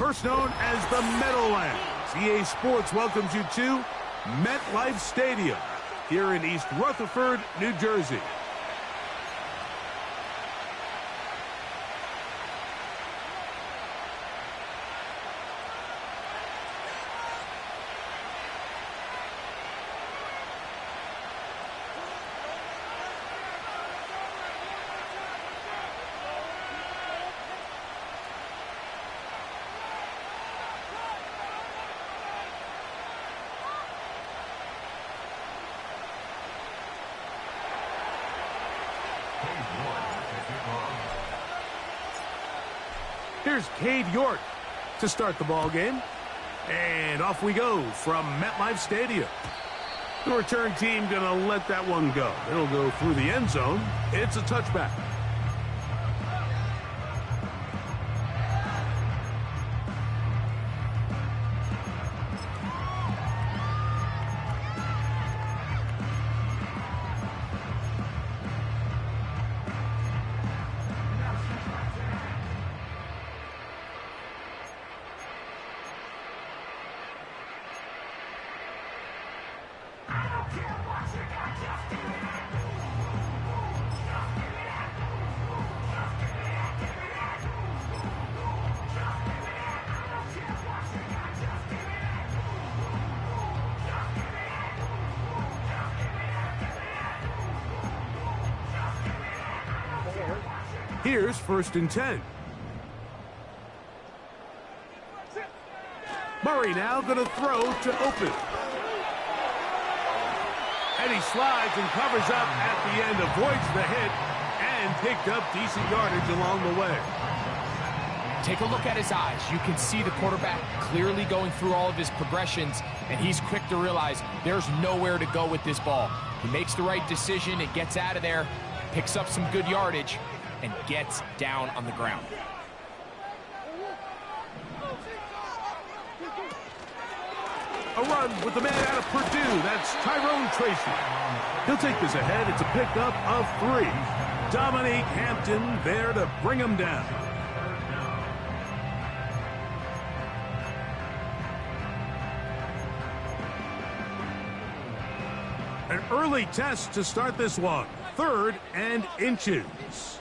first known as the Meadowlands. EA Sports welcomes you to MetLife Stadium here in East Rutherford, New Jersey. Here's Cade York to start the ball game. And off we go from MetLife Stadium. The return team going to let that one go. It'll go through the end zone. It's a touchback. Here's 1st and 10. Murray now going to throw to open. And he slides and covers up at the end, avoids the hit, and picked up decent yardage along the way. Take a look at his eyes. You can see the quarterback clearly going through all of his progressions, and he's quick to realize there's nowhere to go with this ball. He makes the right decision, it gets out of there, picks up some good yardage, and gets down on the ground. A run with the man out of Purdue. That's Tyrone Tracy. He'll take this ahead. It's a pickup of 3. Dominique Hampton there to bring him down. An early test to start this one. 3rd and inches.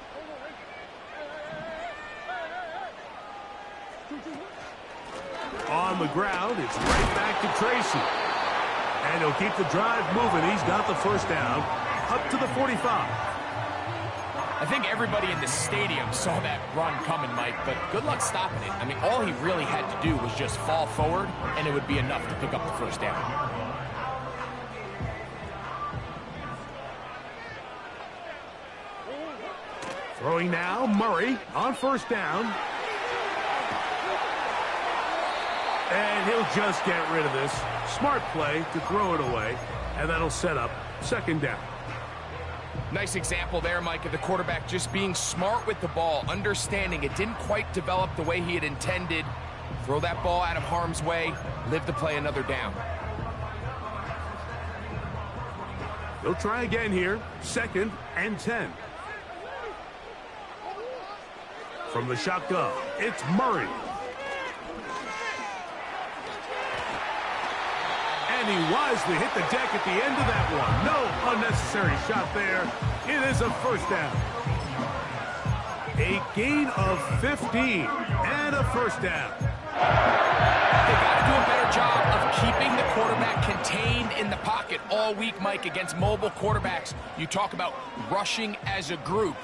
On the ground, it's right back to Tracy. And he'll keep the drive moving. He's got the first down up to the 45. I think everybody in the stadium saw that run coming, Mike, but good luck stopping it. I mean, all he really had to do was just fall forward, and it would be enough to pick up the first down. Throwing now, Murray on 1st down. And he'll just get rid of this. Smart play to throw it away, and that'll set up 2nd down. Nice example there, Mike, of the quarterback just being smart with the ball, understanding it didn't quite develop the way he had intended. Throw that ball out of harm's way, live to play another down. They'll try again here. 2nd and 10. From the shotgun, it's Murray. And he wisely hit the deck at the end of that one. No unnecessary shot there. It is a 1st down. A gain of 15 and a 1st down. They got to do a better job of keeping the quarterback contained in the pocket all week, Mike, against mobile quarterbacks. You talk about rushing as a group.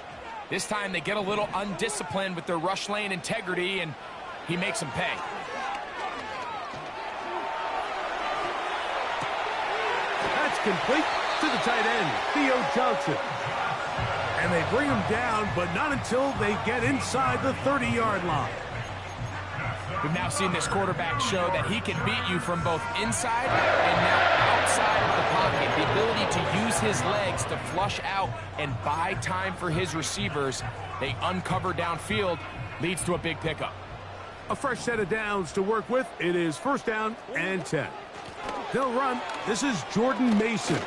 This time they get a little undisciplined with their rush lane integrity, and he makes them pay. That's complete to the tight end, Theo Johnson. And they bring him down, but not until they get inside the 30-yard line. We've now seen this quarterback show that he can beat you from both inside and now outside of the pocket. The ability to use his legs to flush out and buy time for his receivers. They uncover downfield, leads to a big pickup. A fresh set of downs to work with. It is 1st down and 10. They'll run. This is Jordan Mason.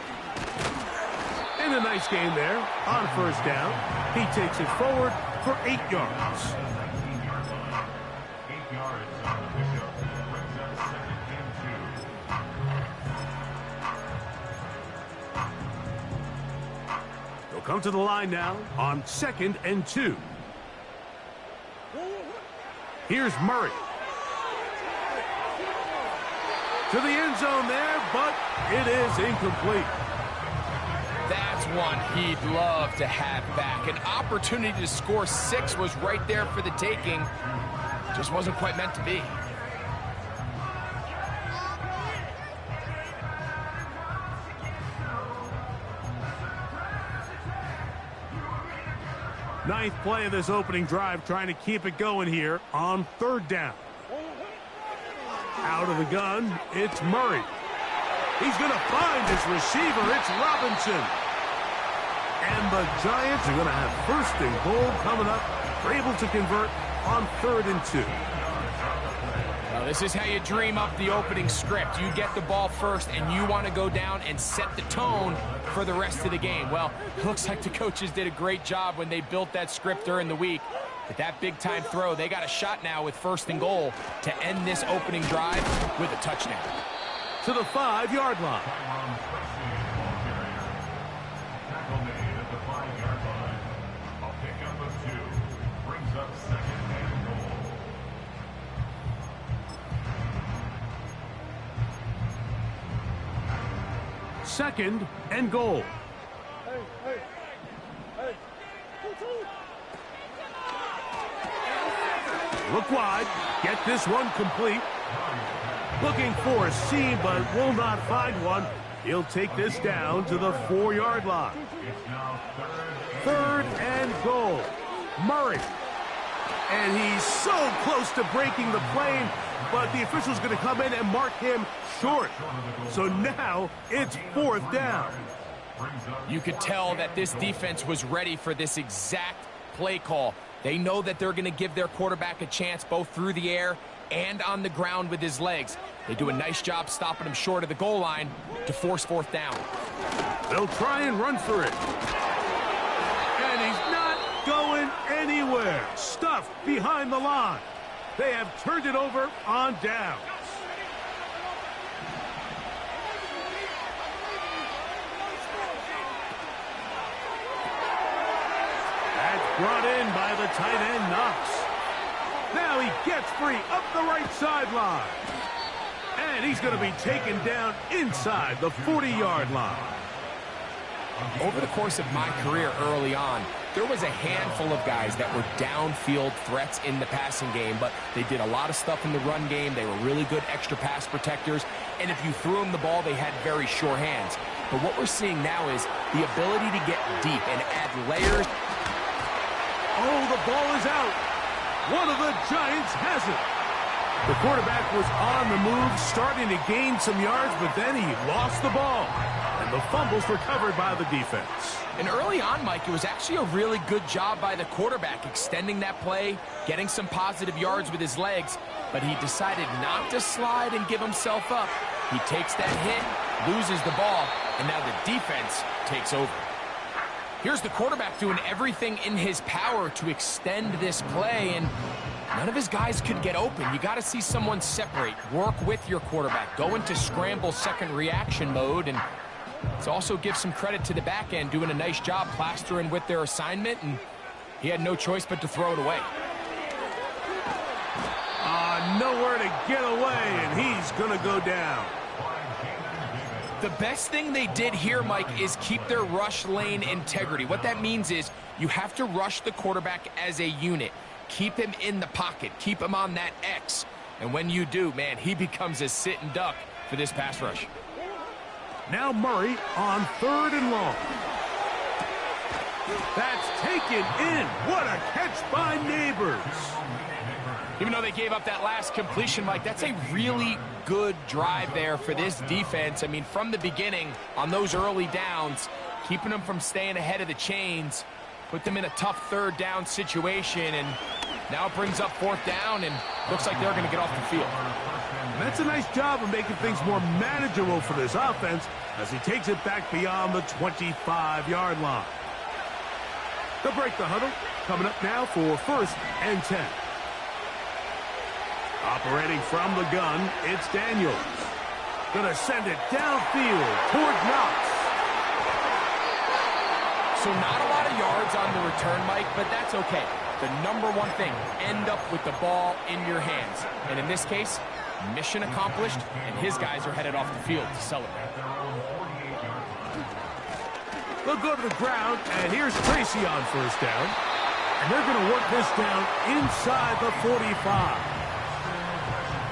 And a nice game there on 1st down. He takes it forward for 8 yards. They'll come to the line now on 2nd and 2. Here's Murray. To the end zone there, but it is incomplete. That's one he'd love to have back. An opportunity to score 6 was right there for the taking. Just wasn't quite meant to be. Ninth play of this opening drive, trying to keep it going here on 3rd down. Out of the gun, it's Murray. He's going to find his receiver. It's Robinson. And the Giants are going to have 1st and goal coming up. They're able to convert on 3rd and 2. Well, this is how you dream up the opening script. You get the ball first, and you want to go down and set the tone for the rest of the game. Well, it looks like the coaches did a great job when they built that script during the week. With that big-time throw, they got a shot now with 1st and goal to end this opening drive with a touchdown. To the 5-yard line. Second and goal. Look wide. Get this one complete. Looking for a seam, but will not find one. He'll take this down to the 4-yard line. 3rd and goal. Murray. And he's so close to breaking the plane, but the official's going to come in and mark him short. So now it's 4th down. You could tell that this defense was ready for this exact play call. They know that they're going to give their quarterback a chance both through the air and on the ground with his legs. They do a nice job stopping him short of the goal line to force 4th down. They'll try and run for it. And he's not going anywhere. Stuffed behind the line. They have turned it over on downs. Brought in by the tight end, Knox. Now he gets free up the right sideline. And he's going to be taken down inside the 40-yard line. Over the course of my career early on, there was a handful of guys that were downfield threats in the passing game, but they did a lot of stuff in the run game. They were really good extra pass protectors. And if you threw them the ball, they had very sure hands. But what we're seeing now is the ability to get deep and add layers. Oh, the ball is out. One of the Giants has it. The quarterback was on the move, starting to gain some yards, but then he lost the ball. And the fumble's recovered by the defense. And early on, Mike, it was actually a really good job by the quarterback, extending that play, getting some positive yards with his legs. But he decided not to slide and give himself up. He takes that hit, loses the ball, and now the defense takes over. Here's the quarterback doing everything in his power to extend this play, and none of his guys could get open. You got to see someone separate, work with your quarterback, go into scramble second reaction mode, and let's also give some credit to the back end doing a nice job plastering with their assignment, and he had no choice but to throw it away. Nowhere to get away, and he's going to go down. The best thing they did here, Mike, is keep their rush lane integrity. What that means is you have to rush the quarterback as a unit. Keep him in the pocket. Keep him on that X. And when you do, man, he becomes a sit and duck for this pass rush. Now Murray on 3rd and long. That's taken in. What a catch by Neighbors. Even though they gave up that last completion, Mike, that's a really good drive there for this defense. I mean, from the beginning, on those early downs, keeping them from staying ahead of the chains, put them in a tough 3rd down situation, and now it brings up 4th down, and looks like they're going to get off the field. And that's a nice job of making things more manageable for this offense as he takes it back beyond the 25-yard line. They'll break the huddle. Coming up now for 1st and 10. Operating from the gun, it's Daniels. Gonna send it downfield toward Knox. So not a lot of yards on the return, Mike, but that's okay. The number one thing, end up with the ball in your hands. And in this case, mission accomplished, and his guys are headed off the field to celebrate. They'll go to the ground, and here's Tracy on first down. And they're going to work this down inside the 45.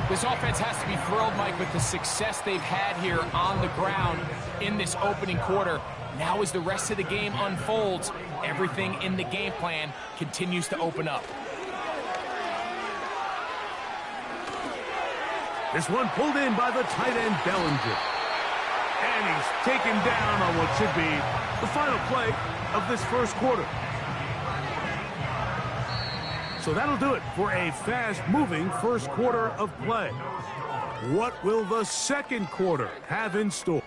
This offense has to be thrilled, Mike, with the success they've had here on the ground in this opening quarter. Now as the rest of the game unfolds, everything in the game plan continues to open up. This one pulled in by the tight end, Bellinger. And he's taken down on what should be the final play of this first quarter. So that'll do it for a fast-moving first quarter of play. What will the second quarter have in store?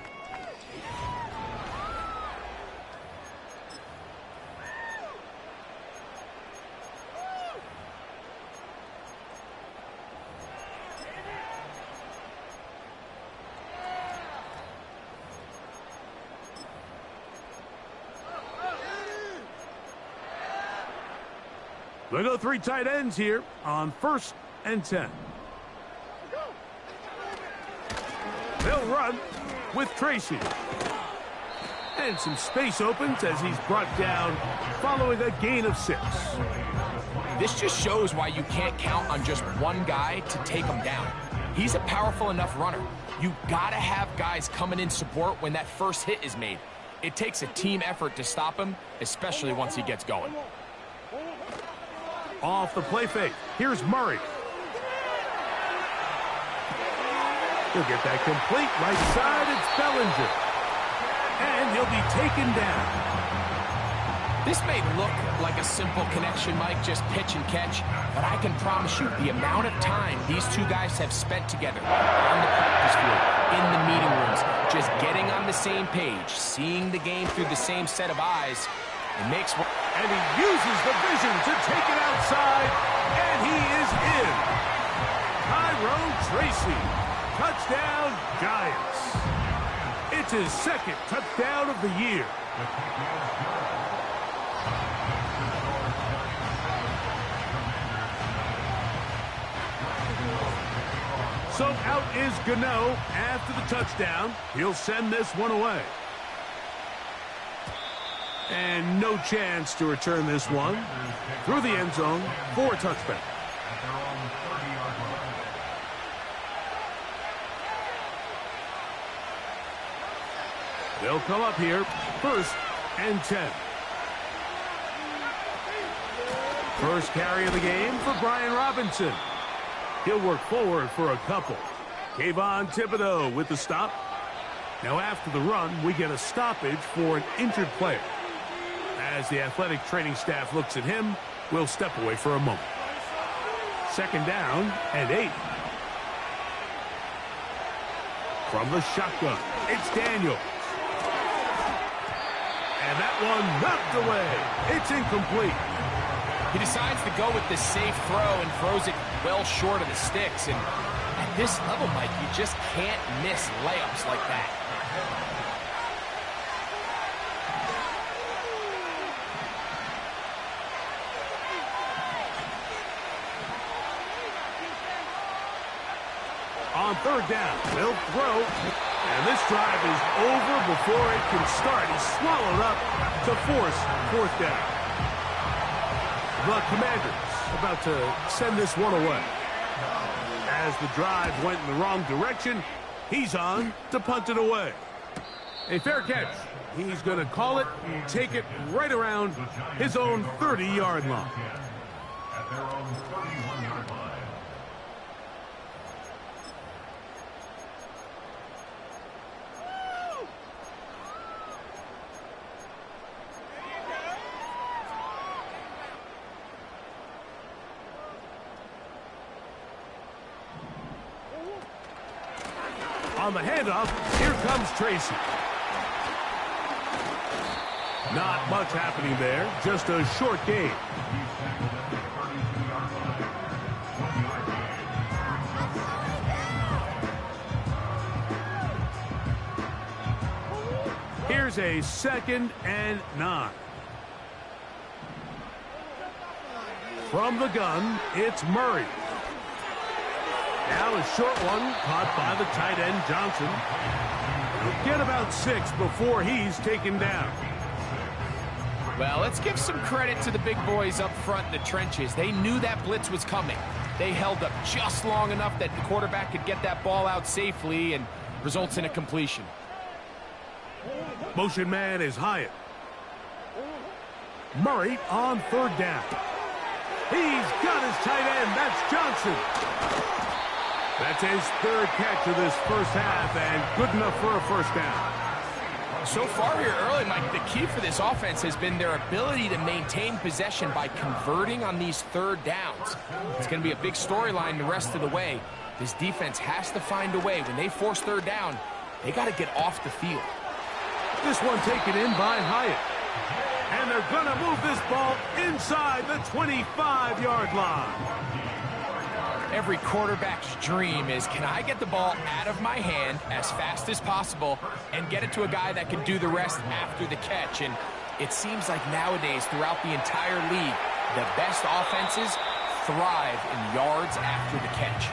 They go three tight ends here on 1st and 10. They'll run with Tracy. And some space opens as he's brought down following a gain of 6. This just shows why you can't count on just one guy to take him down. He's a powerful enough runner. You gotta have guys coming in support when that first hit is made. It takes a team effort to stop him, especially once he gets going. Off the play fake, here's Murray. He'll get that complete right side, it's Bellinger. And he'll be taken down. This may look like a simple connection, Mike, just pitch and catch, but I can promise you the amount of time these two guys have spent together on the practice field, in the meeting rooms, just getting on the same page, seeing the game through the same set of eyes, it makes... And he uses the vision to take it outside, and he is in. Tyrone Tracy, touchdown Giants. It's his second touchdown of the year. So out is Gano after the touchdown. He'll send this one away. And no chance to return this one through the end zone for a touchback. They'll come up here, 1st and 10. First carry of the game for Brian Robinson. He'll work forward for a couple. Kayvon Thibodeau with the stop. Now after the run, we get a stoppage for an injured player. As the athletic training staff looks at him, we'll step away for a moment. 2nd down and 8. From the shotgun, it's Daniels. And that one knocked away. It's incomplete. He decides to go with the safe throw and throws it well short of the sticks. And at this level, Mike, you just can't miss layups like that. On 3rd down, they'll throw, and this drive is over before it can start. He's swallowed up to force 4th down. The Commanders about to send this one away. As the drive went in the wrong direction, he's on to punt it away. A fair catch. He's going to call it and take it right around his own 30-yard line. At their own 31-yard line. On the handoff, here comes Tracy. Not much happening there, just a short gain. Here's a 2nd and 9. From the gun, it's Murray. Now a short one caught by the tight end, Johnson. He'll get about 6 before he's taken down. Well, let's give some credit to the big boys up front in the trenches. They knew that blitz was coming. They held up just long enough that the quarterback could get that ball out safely and results in a completion. Motion man is Hyatt. Murray on 3rd down. He's got his tight end. That's Johnson. That's his 3rd catch of this first half, and good enough for a 1st down. So far here early, Mike, the key for this offense has been their ability to maintain possession by converting on these 3rd downs. It's going to be a big storyline the rest of the way. This defense has to find a way. When they force 3rd down, they got to get off the field. This one taken in by Hyatt. And they're going to move this ball inside the 25-yard line. Every quarterback's dream is, can I get the ball out of my hand as fast as possible and get it to a guy that can do the rest after the catch? And it seems like nowadays, throughout the entire league, the best offenses thrive in yards after the catch.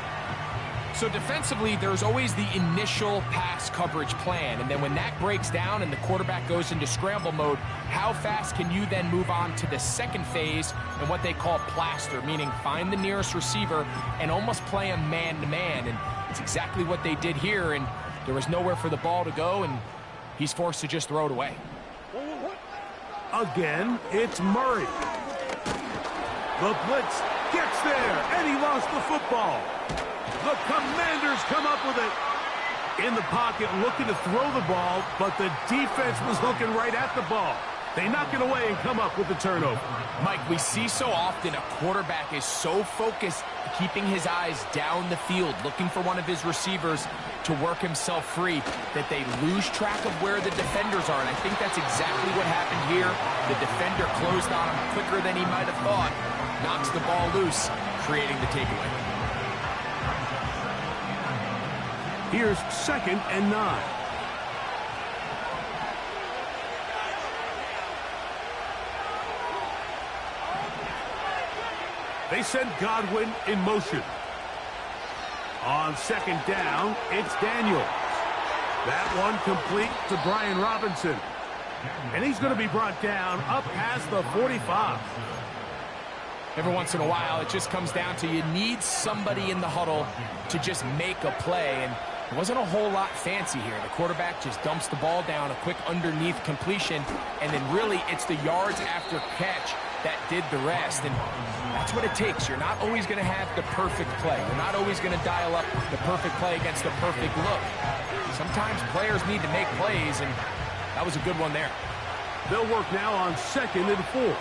So defensively, there's always the initial pass coverage plan, and then when that breaks down and the quarterback goes into scramble mode, how fast can you then move on to the second phase and what they call plaster, meaning find the nearest receiver and almost play him man-to-man, and it's exactly what they did here, and there was nowhere for the ball to go, and he's forced to just throw it away. Again, it's Murray. The blitz gets there, and he lost the football. The Commanders come up with it. In the pocket, looking to throw the ball, but the defense was looking right at the ball. They knock it away and come up with the turnover. Mike, we see so often a quarterback is so focused, keeping his eyes down the field, looking for one of his receivers to work himself free, that they lose track of where the defenders are. And I think that's exactly what happened here. The defender closed on him quicker than he might have thought, knocks the ball loose, creating the takeaway. Here's 2nd and 9. They send Godwin in motion. On 2nd down, it's Daniels. That one complete to Brian Robinson. And he's going to be brought down up past the 45. Every once in a while, it just comes down to you need somebody in the huddle to just make a play. And it wasn't a whole lot fancy here. The quarterback just dumps the ball down, a quick underneath completion, and then really it's the yards after catch that did the rest. And that's what it takes. You're not always going to have the perfect play. You're not always going to dial up the perfect play against the perfect look. Sometimes players need to make plays, and that was a good one there. They'll work now on 2nd and 4.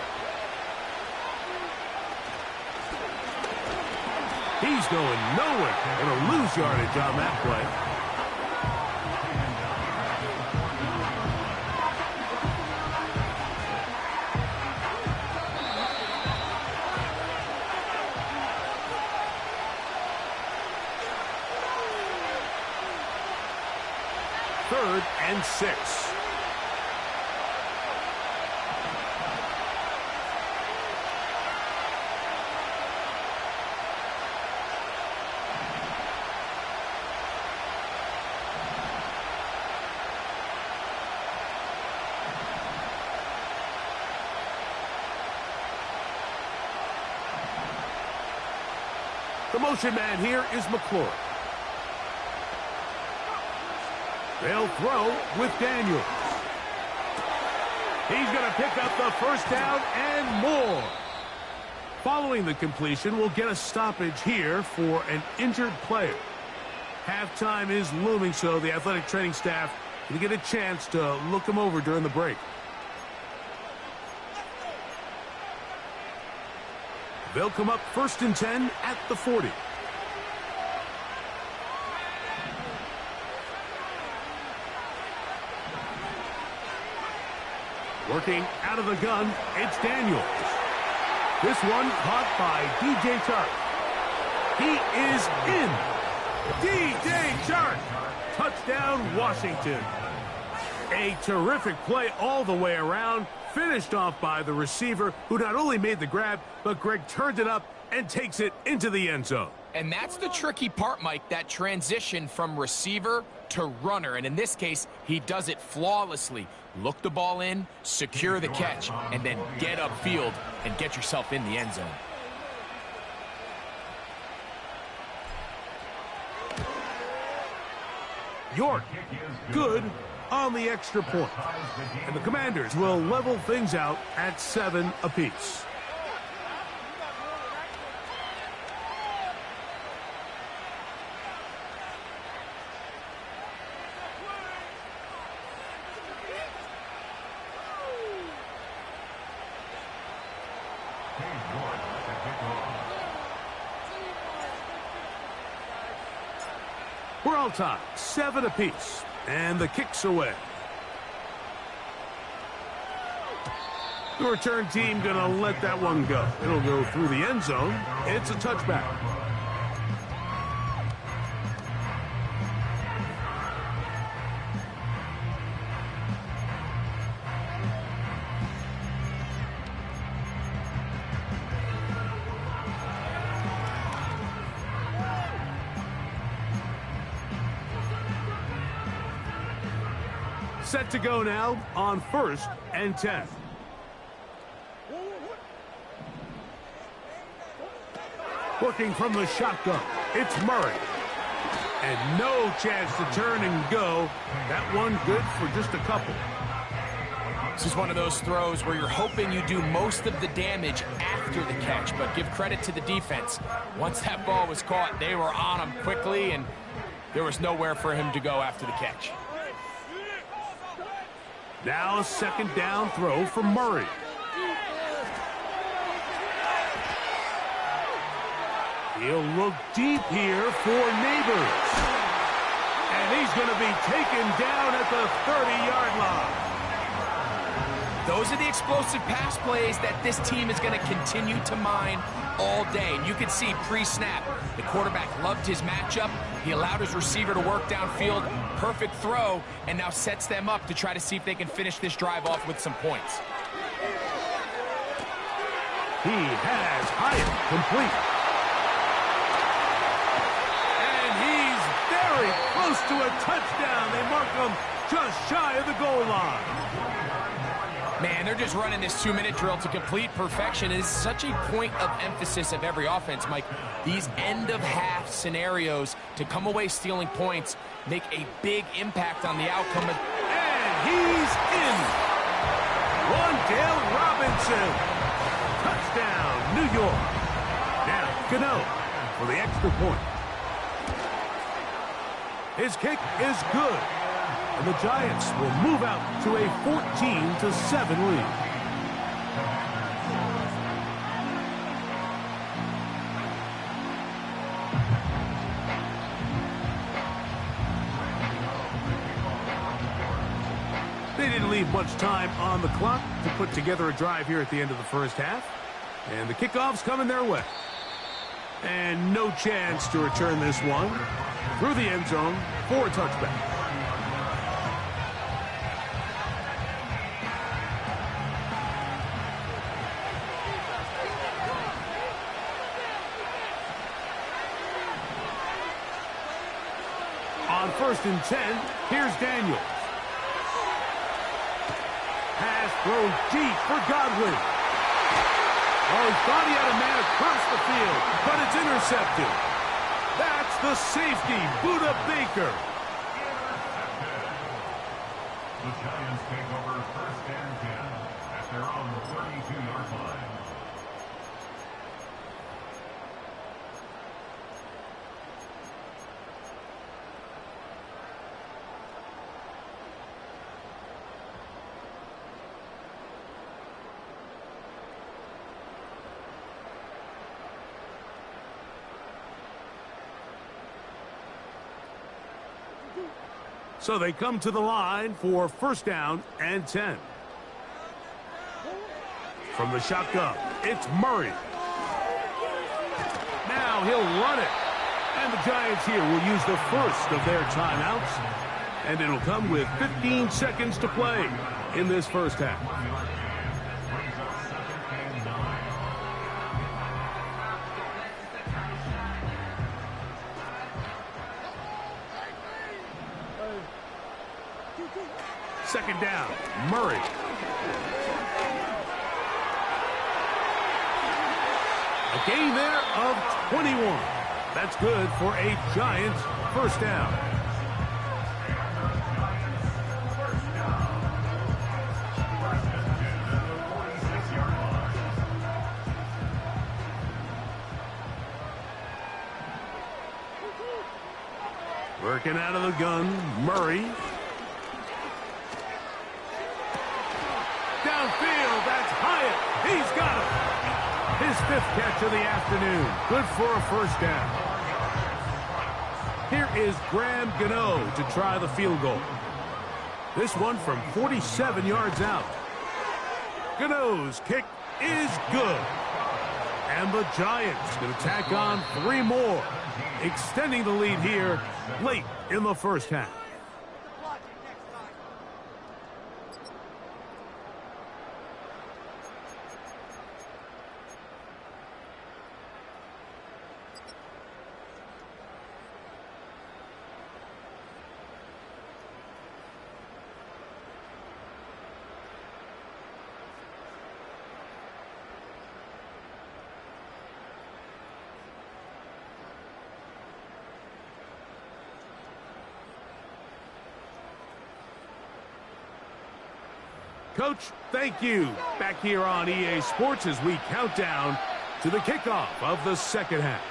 He's going nowhere. Going to lose yardage on that play. Third and 6. The motion man here is McClure. They'll throw with Daniels. He's going to pick up the 1st down and more. Following the completion, we'll get a stoppage here for an injured player. Halftime is looming, so the athletic training staff will get a chance to look him over during the break. They'll come up 1st and 10 at the 40. Working out of the gun, it's Daniels. This one caught by DJ Chark. He is in. DJ Chark. Touchdown, Washington. A terrific play all the way around, finished off by the receiver, who not only made the grab, but Greg turned it up and takes it into the end zone. And that's the tricky part, Mike, that transition from receiver to runner. And in this case, he does it flawlessly. Look the ball in, secure the catch, and then get upfield and get yourself in the end zone. York, good on the extra point. And the Commanders will level things out at 7 apiece. We're all tied, 7 apiece, and the kick's away. The return team gonna let that one go. It'll go through the end zone. It's a touchback. Set to go now on 1st and 10. Working from the shotgun, it's Murray. And no chance to turn and go. That one good for just a couple. This is one of those throws where you're hoping you do most of the damage after the catch, but give credit to the defense. Once that ball was caught, they were on him quickly, and there was nowhere for him to go after the catch. Now a second down throw for Murray. He'll look deep here for Neighbors. And he's going to be taken down at the 30-yard line. Those are the explosive pass plays that this team is going to continue to mine all day. And you can see pre-snap, the quarterback loved his matchup. He allowed his receiver to work downfield. Perfect throw, and now sets them up to try to see if they can finish this drive off with some points. He has Hyatt complete. And he's very close to a touchdown. They mark him just shy of the goal line. Man, they're just running this 2-minute drill to complete perfection. It is such a point of emphasis of every offense, Mike. These end-of-half scenarios to come away stealing points make a big impact on the outcome. And he's in. Wan'Dale Robinson. Touchdown, New York. Now, Gano for the extra point. His kick is good. And the Giants will move out to a 14-7 lead. They didn't leave much time on the clock to put together a drive here at the end of the first half. And the kickoff's coming their way. And no chance to return this one through the end zone for a touchback. On 1st and 10, here's Daniels. Pass thrown deep for Godwin. Oh, he thought he had a man across the field, but it's intercepted. That's the safety, Budda Baker. The Giants take over 1st and 10 at their own 32-yard line. So they come to the line for 1st down and 10. From the shotgun, it's Murray. Now he'll run it. And the Giants here will use the first of their timeouts. And it'll come with 15 seconds to play in this first half. Second down, Murray. A gain there of 21. That's good for a Giants first down. Working out of the gun, Murray. Downfield, that's Hyatt. He's got it. His 5th catch of the afternoon. Good for a first down. Here is Graham Gano to try the field goal. This one from 47 yards out. Gano's kick is good. And the Giants going to tack on 3 more, extending the lead here late in the first half. Coach, thank you. Back here on EA Sports as we count down to the kickoff of the second half.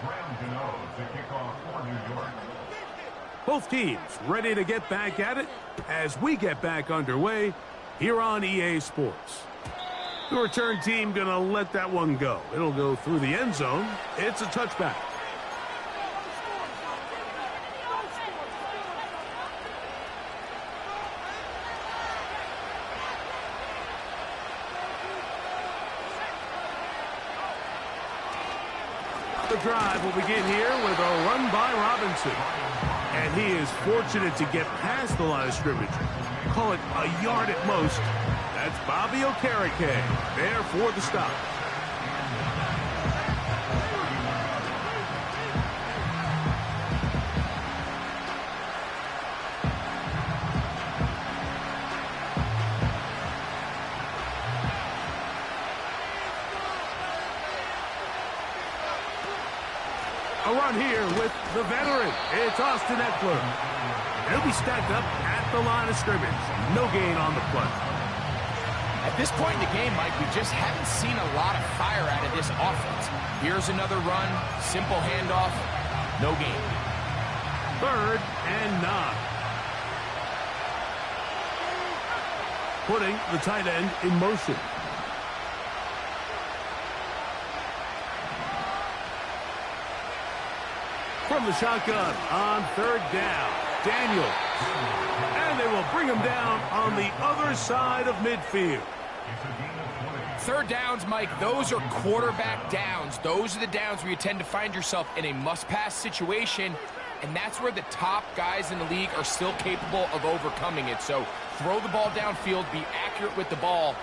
Graham Gano to kick off for New York. Both teams ready to get back at it as we get back underway here on EA Sports. The return team going to let that one go. It'll go through the end zone. It's a touchback. The drive will begin here with a run by Robinson. And he is fortunate to get past the line of scrimmage. Call it a yard at most. That's Bobby Okereke there for the stop. A run here with the veteran. It's Austin Eckler. He'll be stacked up at the line of scrimmage. No gain on the play. At this point in the game, Mike, we just haven't seen a lot of fire out of this offense. Here's another run, simple handoff, no gain. 3rd and 9. Putting the tight end in motion. From the shotgun on 3rd down, Daniels. And they will bring him down on the other side of midfield. 3rd downs, Mike, those are quarterback downs. Those are the downs where you tend to find yourself in a must-pass situation, and that's where the top guys in the league are still capable of overcoming it. So throw the ball downfield, be accurate with the ball.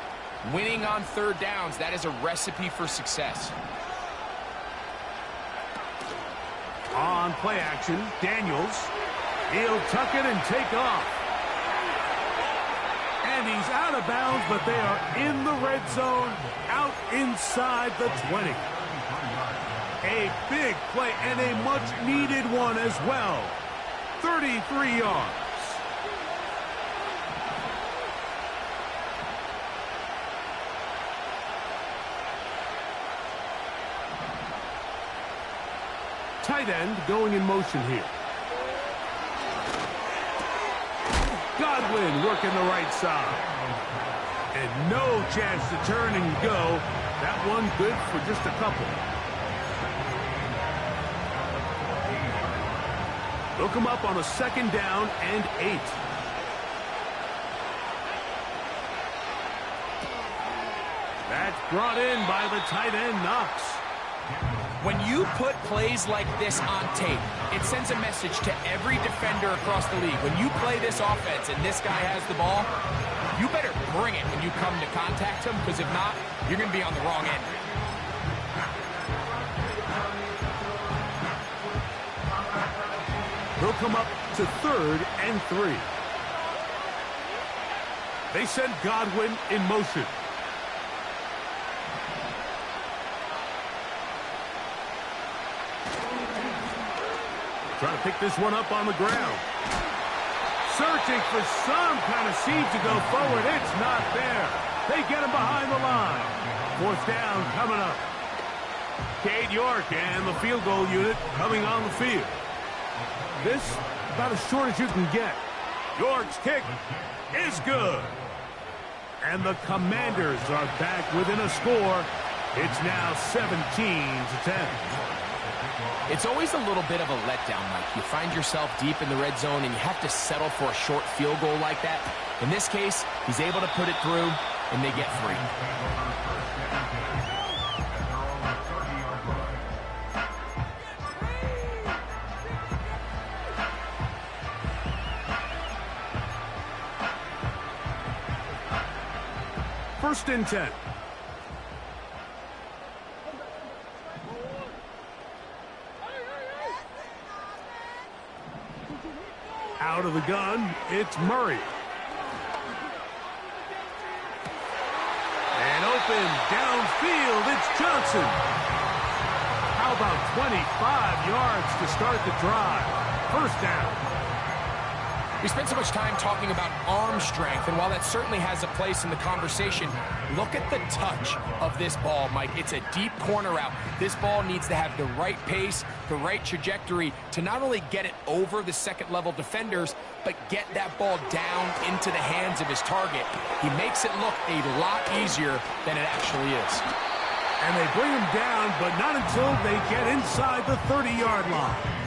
Winning on 3rd downs, that is a recipe for success. On play action, Daniels. He'll tuck it and take off. And he's out of bounds, but they are in the red zone, out inside the 20. A big play and a much-needed one as well. 33 yards. Tight end going in motion here. Godwin working the right side. And no chance to turn and go. That one good for just a couple. They'll come up on a 2nd down and 8. That's brought in by the tight end, Knox. When you put plays like this on tape, it sends a message to every defender across the league. When you play this offense and this guy has the ball, you better bring it when you come to contact him, because if not, you're going to be on the wrong end. He'll come up to 3rd and 3. They send Godwin in motion. Trying to pick this one up on the ground. Searching for some kind of seam to go forward. It's not there. They get him behind the line. 4th down coming up. Cade York and the field goal unit coming on the field. This about as short as you can get. York's kick is good. And the Commanders are back within a score. It's now 17-10. It's always a little bit of a letdown, Mike. You find yourself deep in the red zone and you have to settle for a short field goal like that. In this case, he's able to put it through, and they get 3. First and 10. Out of the gun, it's Murray. And open downfield, it's Johnson. How about 25 yards to start the drive? First down. We spent so much time talking about arm strength, and while that certainly has a place in the conversation, look at the touch of this ball, Mike. It's a deep corner route. This ball needs to have the right pace, the right trajectory to not only get it over the second-level defenders, but get that ball down into the hands of his target. He makes it look a lot easier than it actually is. And they bring him down, but not until they get inside the 30-yard line.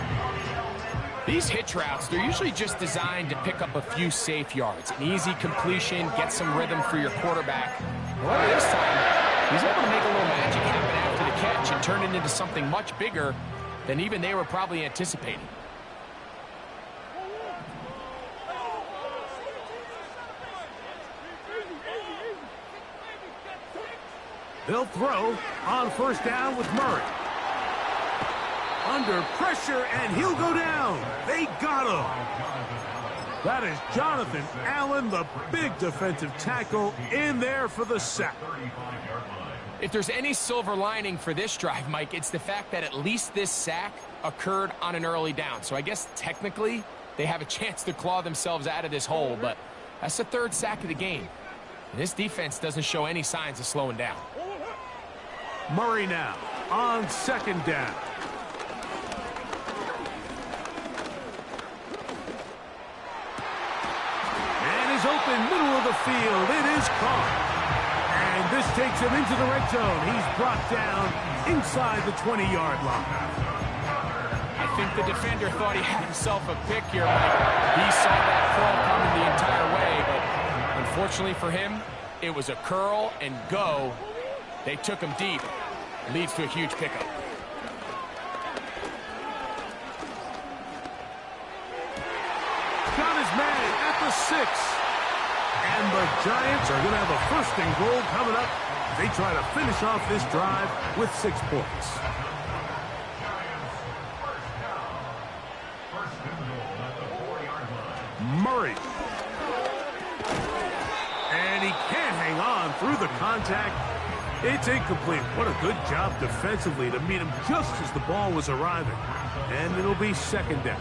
These hitch routes, they're usually just designed to pick up a few safe yards. An easy completion, get some rhythm for your quarterback. However, this time, he's able to make a little magic happen after the catch and turn it into something much bigger than even they were probably anticipating. They'll throw on first down with Murray. Under pressure, and he'll go down. They got him. That is Jonathan Allen, the big defensive tackle, in there for the sack. If there's any silver lining for this drive, Mike, it's the fact that at least this sack occurred on an early down. So I guess technically they have a chance to claw themselves out of this hole, but that's the 3rd sack of the game. And this defense doesn't show any signs of slowing down. Murray now on 2nd down. Open middle of the field. It is caught. And this takes him into the red zone. He's brought down inside the 20-yard line. I think the defender thought he had himself a pick here, Mike. He saw that throw coming the entire way, but unfortunately for him, it was a curl and go. They took him deep. Leads to a huge pickup. Got his man at the 6. And the Giants are going to have a 1st and goal coming up. They try to finish off this drive with 6 points. Murray. And he can't hang on through the contact. It's incomplete. What a good job defensively to meet him just as the ball was arriving. And it'll be 2nd down.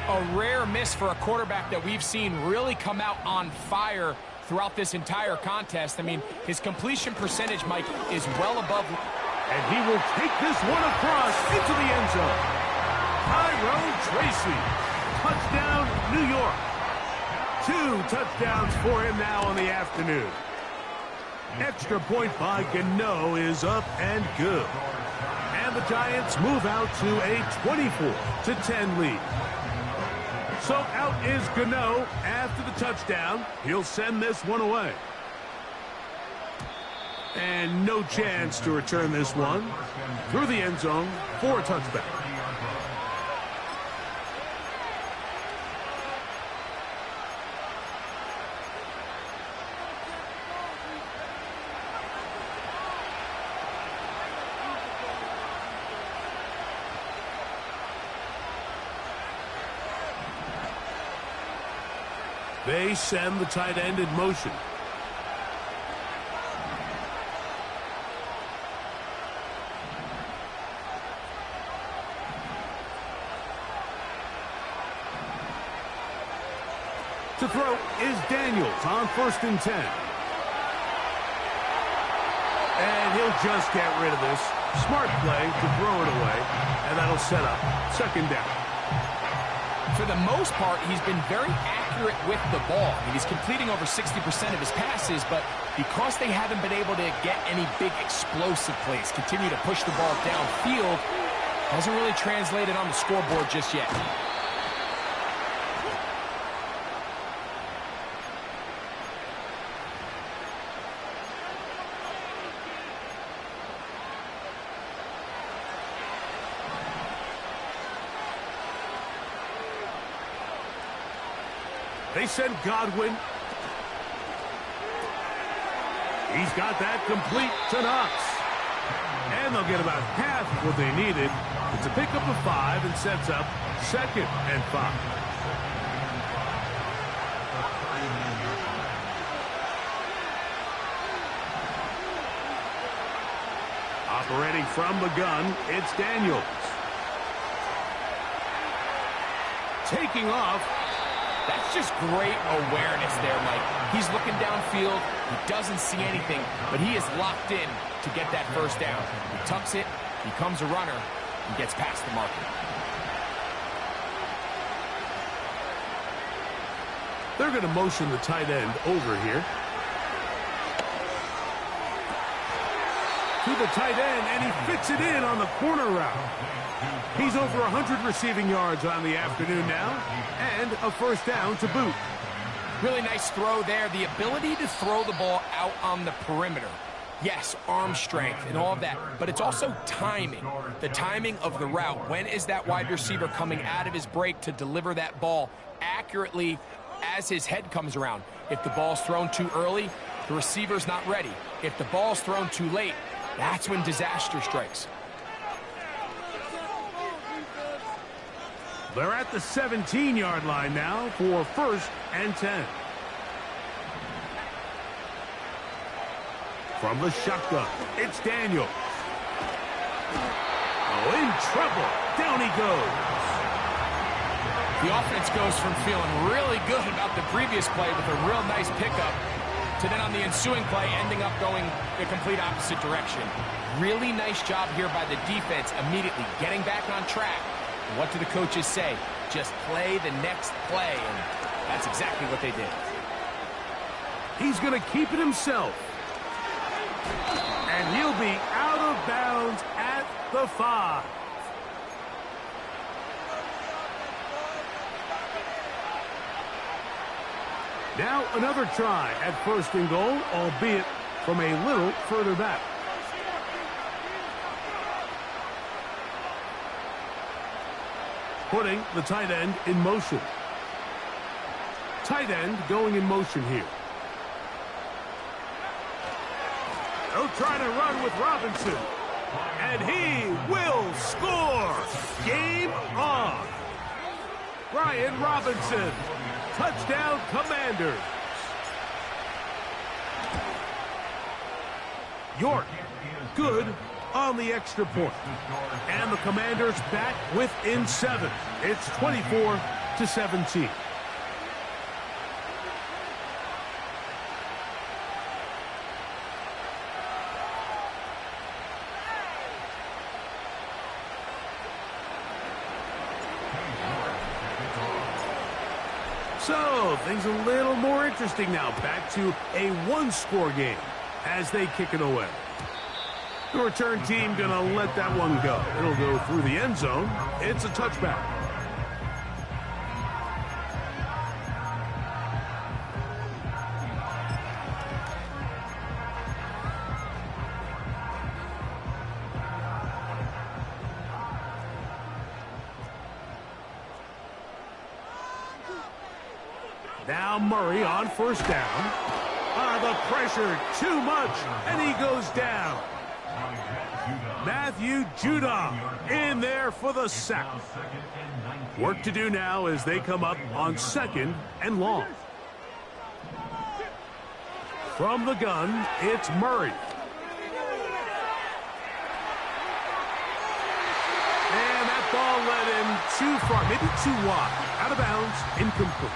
A rare miss for a quarterback that we've seen really come out on fire throughout this entire contest. I mean, his completion percentage, Mike, is well above. And he will take this one across into the end zone. Tyrone Tracy. Touchdown, New York. 2 touchdowns for him now on the afternoon. Extra point by Gano is up and good. And the Giants move out to a 24-10 lead. So out is Gano after the touchdown. He'll send this one away. And no chance to return this one through the end zone for a touchback. They send the tight end in motion. To throw is Daniels on 1st and 10. And he'll just get rid of this. Smart play to throw it away, and that'll set up 2nd down. For the most part, he's been very accurate with the ball. I mean, he's completing over 60% of his passes, but because they haven't been able to get any big explosive plays, continue to push the ball downfield, hasn't really translated on the scoreboard just yet. They send Godwin. He's got that complete to Knox. And they'll get about half what they needed. It's a pickup of 5 and sets up 2nd and 5. Operating from the gun, it's Daniels. Taking off. That's just great awareness there, Mike. He's looking downfield. He doesn't see anything, but he is locked in to get that 1st down. He tucks it, becomes a runner, and gets past the marker. They're going to motion the tight end over here. To the tight end, and he fits it in on the corner route. He's over 100 receiving yards on the afternoon now, and a 1st down to boot. Really nice throw there. The ability to throw the ball out on the perimeter. Yes, arm strength and all of that, but it's also timing. The timing of the route. When is that wide receiver coming out of his break to deliver that ball accurately as his head comes around? If the ball's thrown too early, the receiver's not ready. If the ball's thrown too late, that's when disaster strikes. They're at the 17-yard line now for 1st and 10. From the shotgun, it's Daniels. Oh, in trouble. Down he goes. The offense goes from feeling really good about the previous play with a real nice pickup to then on the ensuing play ending up going the complete opposite direction. Really nice job here by the defense immediately getting back on track. What do the coaches say? Just play the next play, and that's exactly what they did. He's going to keep it himself. And he'll be out of bounds at the 5. Now another try at 1st and goal, albeit from a little further back. Putting the tight end in motion. Tight end going in motion here. They'll try to run with Robinson. And he will score. Game on. Brian Robinson. Touchdown, Commanders. York. Good on the extra point. And the Commanders back within 7. It's 24-17. So, things a little more interesting now. Back to a 1-score game as they kick it away. The return team going to let that one go. It'll go through the end zone. It's a touchback. Now Murray on first down. The pressure, too much, and he goes down. Matthew Judon in there for the sack. Work to do now as they come up on 2nd and long. From the gun, it's Murray. And that ball led him too far, maybe too wide. Out of bounds, incomplete.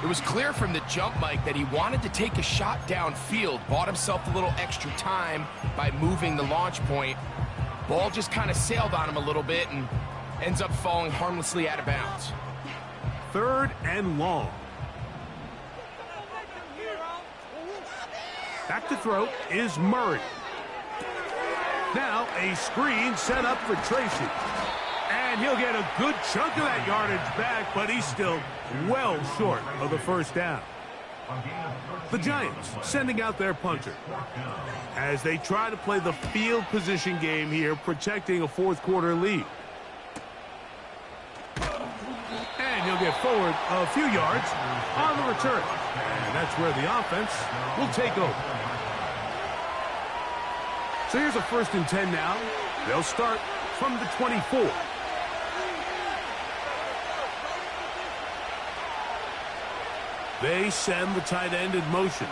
It was clear from the jump, Mike, that he wanted to take a shot downfield, bought himself a little extra time by moving the launch point. Ball just kind of sailed on him a little bit and ends up falling harmlessly out of bounds. 3rd and long. Back to throw is Murray. Now a screen set up for Tracy. And he'll get a good chunk of that yardage back, but he's still well short of the first down. The Giants sending out their punter as they try to play the field position game here, protecting a 4th quarter lead. And he'll get forward a few yards on the return. And that's where the offense will take over. So here's a 1st and 10 now. They'll start from the 24. They send the tight end in motion.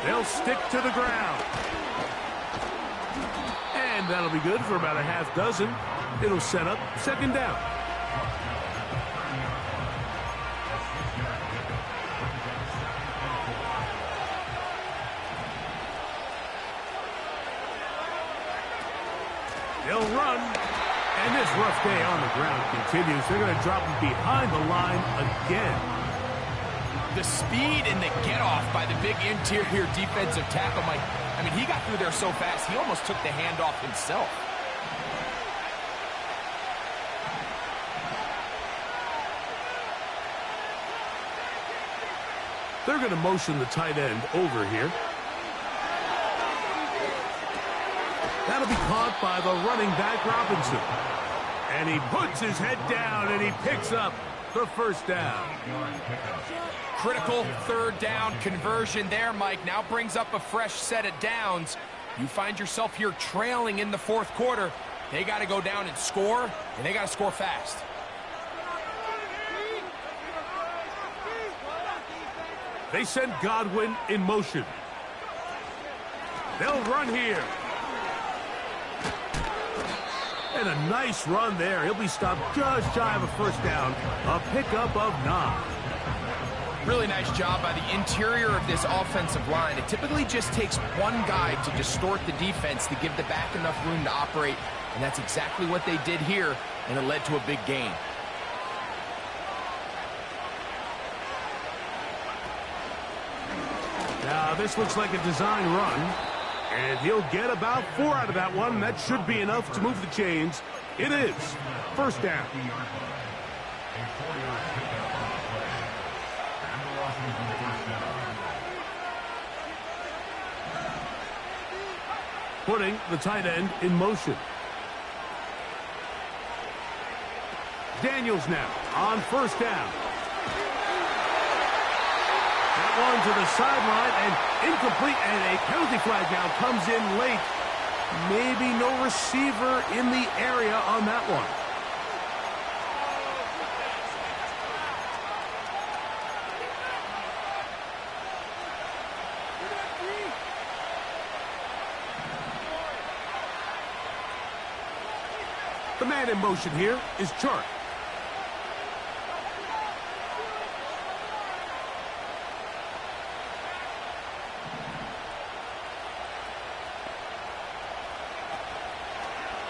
They'll stick to the ground. And that'll be good for about a half dozen. It'll set up 2nd down. They'll run. And this rough day on the ground continues. They're going to drop him behind the line again. The speed and the get-off by the big interior defensive tackle, Mike. I mean, he got through there so fast, he almost took the handoff himself. They're going to motion the tight end over here. That'll be caught by the running back, Robinson. And he puts his head down and he picks up the first down. Critical 3rd down conversion there, Mike. Now brings up a fresh set of downs. You find yourself here trailing in the 4th quarter. They got to go down and score, and they got to score fast. They send Godwin in motion. They'll run here. And a nice run there. He'll be stopped just shy of a first down. A pickup of 9. Really nice job by the interior of this offensive line. It typically just takes one guy to distort the defense to give the back enough room to operate. And that's exactly what they did here, and it led to a big gain. Now, this looks like a design run. And he'll get about 4 out of that one. That should be enough to move the chains. It is 1st down. Putting the tight end in motion. Daniels now on 1st down. One to the sideline and incomplete, and a penalty flag now comes in late. Maybe no receiver in the area on that one. The man in motion here is Chark.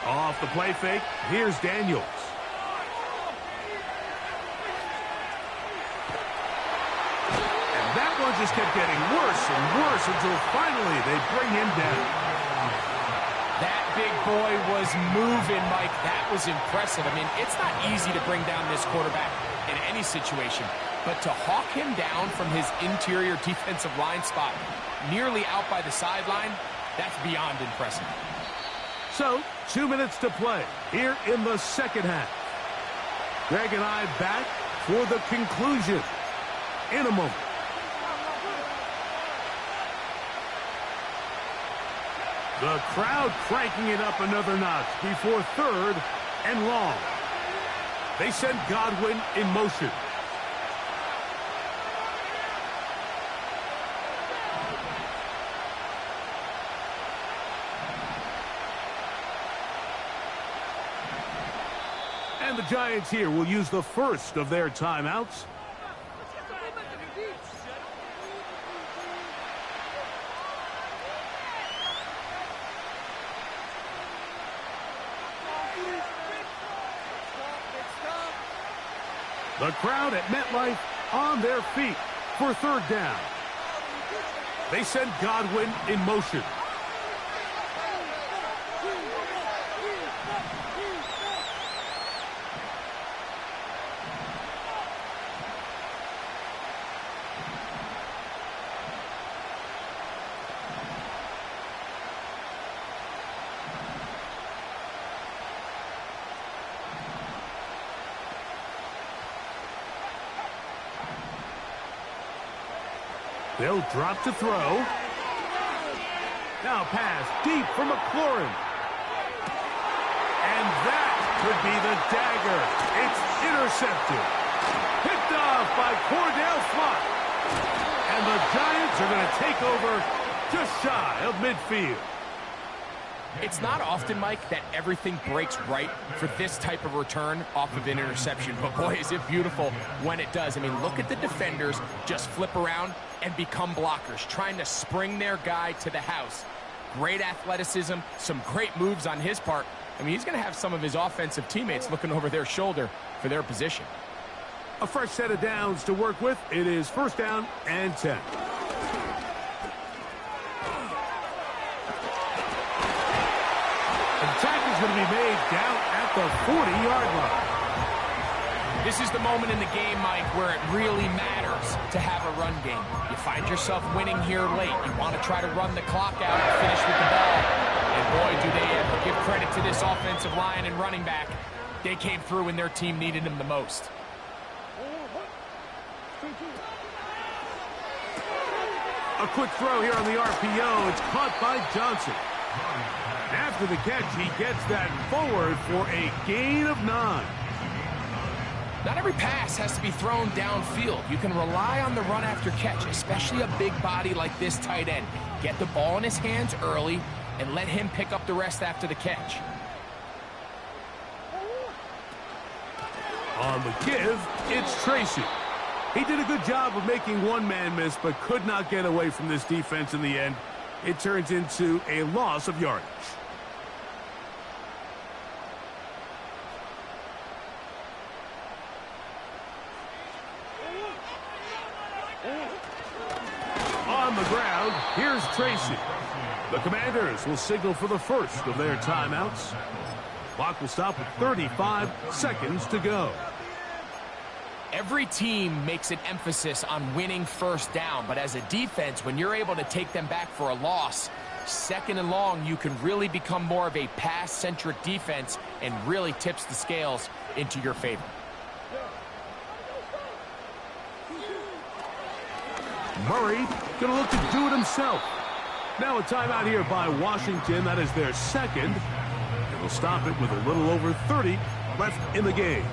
Off the play fake, here's Daniels. And that one's just kept getting worse and worse until finally they bring him down. That big boy was moving, Mike. That was impressive. I mean, it's not easy to bring down this quarterback in any situation, but to hawk him down from his interior defensive line spot, nearly out by the sideline, that's beyond impressive. So, 2 minutes to play here in the second half. Greg and I back for the conclusion in a moment. The crowd cranking it up another notch before 3rd and long. They send Godwin in motion. And the Giants here will use the first of their timeouts. The crowd at MetLife on their feet for 3rd down. They send Godwin in motion. They'll drop to throw. Now pass deep for McLaurin. And that could be the dagger. It's intercepted. Picked off by Cordell Flott. And the Giants are going to take over just shy of midfield. It's not often, Mike, that everything breaks right for this type of return off of an interception. But boy, is it beautiful when it does. I mean, look at the defenders just flip around and become blockers, trying to spring their guy to the house. Great athleticism, some great moves on his part. I mean, he's going to have some of his offensive teammates looking over their shoulder for their position. A fresh set of downs to work with. It is 1st down and 10. Attack is going to be made down at the 40-yard line. This is the moment in the game, Mike, where it really matters to have a run game. You find yourself winning here late. You want to try to run the clock out and finish with the ball. And boy, do they ever give credit to this offensive line and running back. They came through when their team needed them the most. A quick throw here on the RPO. It's caught by Johnson. After the catch, he gets that forward for a gain of 9. Not every pass has to be thrown downfield. You can rely on the run after catch, especially a big body like this tight end. Get the ball in his hands early and let him pick up the rest after the catch. On the give, it's Tracy. He did a good job of making one man miss, but could not get away from this defense in the end. It turns into a loss of yardage. On the ground, here's Tracy. The Commanders will signal for the first of their timeouts. Clock will stop with 35 seconds to go. Every team makes an emphasis on winning 1st down, but as a defense, when you're able to take them back for a loss, 2nd and long, you can really become more of a pass-centric defense and really tips the scales into your favor. Murray going to look to do it himself. Now a timeout here by Washington. That is their 2nd. It will stop it with a little over 30 left in the game.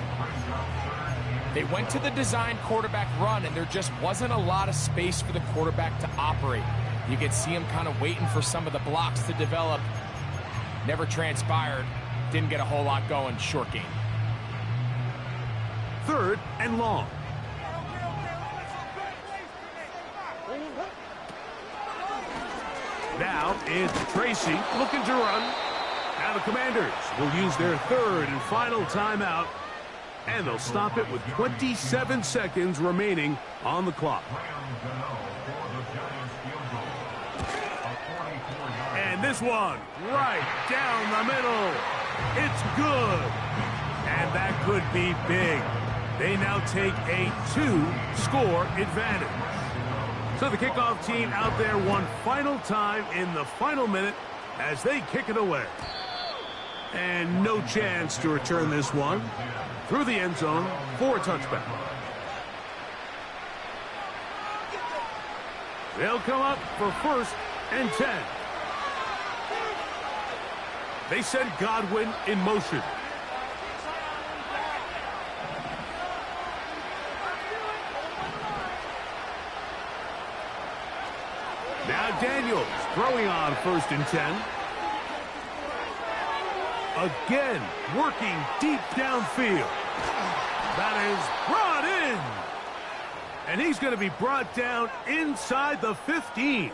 They went to the design quarterback run, and there just wasn't a lot of space for the quarterback to operate. You could see him kind of waiting for some of the blocks to develop. Never transpired. Didn't get a whole lot going. Short game. 3rd and long. Now it's Tracy looking to run. Now the Commanders will use their 3rd and final timeout. And they'll stop it with 27 seconds remaining on the clock. And this one, right down the middle. It's good. And that could be big. They now take a 2-score advantage. So the kickoff team out there one final time in the final minute as they kick it away. And no chance to return this one through the end zone for a touchback. They'll come up for 1st and 10. They send Godwin in motion. Now Daniels throwing on 1st and 10. Again, working deep downfield. That is brought in. And he's going to be brought down inside the 15.